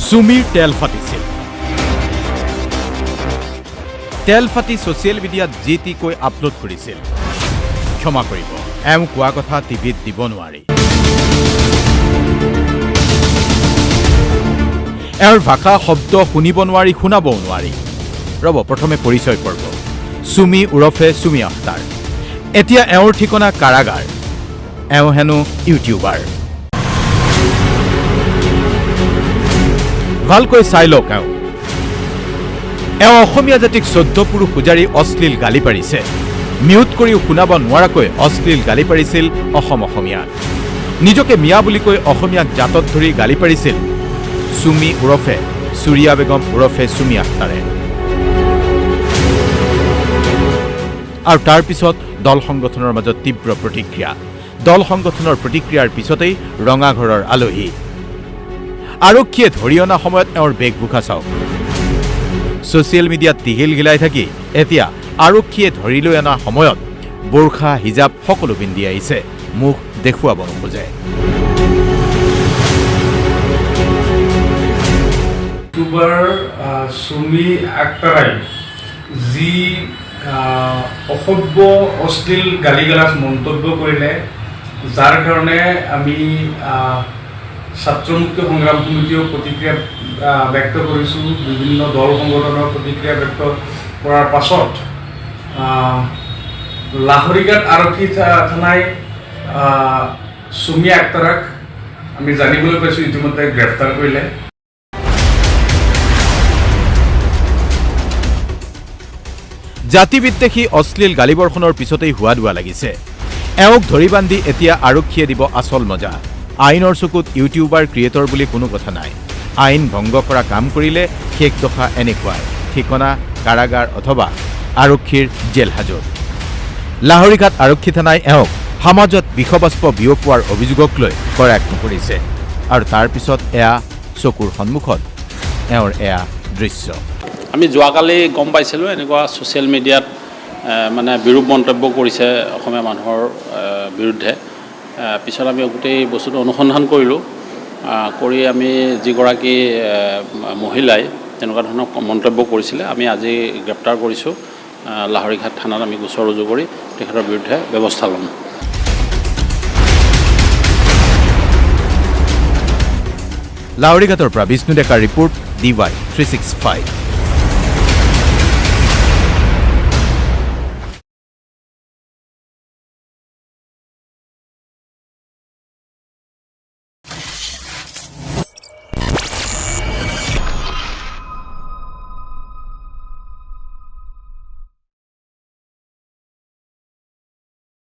চুমিৰ তেল ফাটিছিল। তেল ফাটি ছ'চিয়েল মিডিয়াত যি টি কৈ আপলোড কৰিছিল। ক্ষমা কৰিব, এওঁ কোৱা কথা টিভিত দিব নোৱাৰি। এওঁৰ ভাষা শব্দ শুনিব নোৱাৰি, শুনাবও নোৱাৰি। ৰ'ব, প্ৰথমে পৰিচয় পৰ্ব। চুমি ওৰফে চুমি আখতাৰ। এতিয়া এওঁৰ ঠিকনা কাৰাগাৰ। এওঁ হেনো ইউটিউবাৰ। ভালকৈ চাই লওক। এওঁ অসমীয়া জাতিক 14 পুৰুষ পূজাৰী অশ্লীল গালি পাৰিছে। মিউট কৰিও শুনাব নোৱাৰাকৈ অশ্লীল গালি পাৰিছিল অসমীয়াক। নিজকে মিয়া বুলি কৈ অসমীয়াক জাতত ধৰি গালি পাৰিছিল চুমি ওৰফে চুৰিয়া বেগম ওৰফে চুমি আখতাৰে। আৰু তাৰ পিছত দল সংগঠনৰ মাজত তীব্ৰ প্ৰতিক্ৰিয়া। দল সংগঠনৰ প্ৰতিক্ৰিয়াৰ পিছতেই ৰঙাঘৰৰ আলহী। আৰক্ষীয়ে ধৰি অনা সময়ত এওঁৰ বেশভূষা চাওক। ছ'চিয়েল মিডিয়াত টিঘিল গিলাই থাকি এতিয়া আৰক্ষীয়ে ধৰি লৈ অনা সময়ত বোৰখা হিজাব সকলো পিন্ধি আহিছে, মুখ দেখুৱাব নোখোজে। ইউটিউবাৰ চুমি আখতাৰাই যি অসভ্য অশ্লীল গালি গালাজ মন্তব্য কৰিলে, যাৰ কাৰণে আমি ছাত্ৰ মুক্তি সংগ্ৰাম সমিতিয়েও প্ৰতিক্ৰিয়া ব্যক্ত কৰিছোঁ। বিভিন্ন দল সংগঠনৰ প্ৰতিক্ৰিয়া ব্যক্ত কৰাৰ পাছত লাহৰীঘাট আৰক্ষী থানাই চুমি আখতাৰক আমি জানিবলৈ পাইছোঁ ইতিমধ্যে গ্ৰেপ্তাৰ কৰিলে। জাতিবিদ্বেষী অশ্লীল গালিবৰ্ষণৰ পিছতেই হোৱা দোৱা লাগিছে। এওঁক ধৰি বান্ধি এতিয়া আৰক্ষীয়ে দিব আচল মজা। আইনৰ চকুত ইউটিউবাৰ ক্ৰিয়েটৰ বুলি কোনো কথা নাই। আইন ভংগ কৰা কাম কৰিলে শেষ দশা এনেকুৱাই। ঠিকনা কাৰাগাৰ অথবা আৰক্ষীৰ জেল হাজত। লাহৰীঘাট আৰক্ষী থানাই এওঁক সমাজত বিষবাষ্প বিয়পোৱাৰ অভিযোগক লৈ কৰায়ত্ব কৰিছে। আৰু তাৰ পিছত এয়া চকুৰ সন্মুখত এওঁৰ এয়া দৃশ্য। আমি যোৱাকালি গম পাইছিলোঁ এনেকুৱা ছ'চিয়েল মিডিয়াত মানে বিৰূপ মন্তব্য কৰিছে অসমীয়া মানুহৰ বিৰুদ্ধে। পিছত আমি গোটেই বস্তুটো অনুসন্ধান কৰিলোঁ। কৰি আমি যিগৰাকী মহিলাই তেনেকুৱা ধৰণৰ মন্তব্য কৰিছিলে আমি আজি গ্ৰেপ্তাৰ কৰিছোঁ। লাহৰীঘাট থানাত আমি গোচৰ ৰুজু কৰি তেখেতৰ বিৰুদ্ধে ব্যৱস্থা ল'ম। লাহৰীঘাটৰ পৰা বিষ্ণু ডেকাৰ ৰিপৰ্ট DY 365।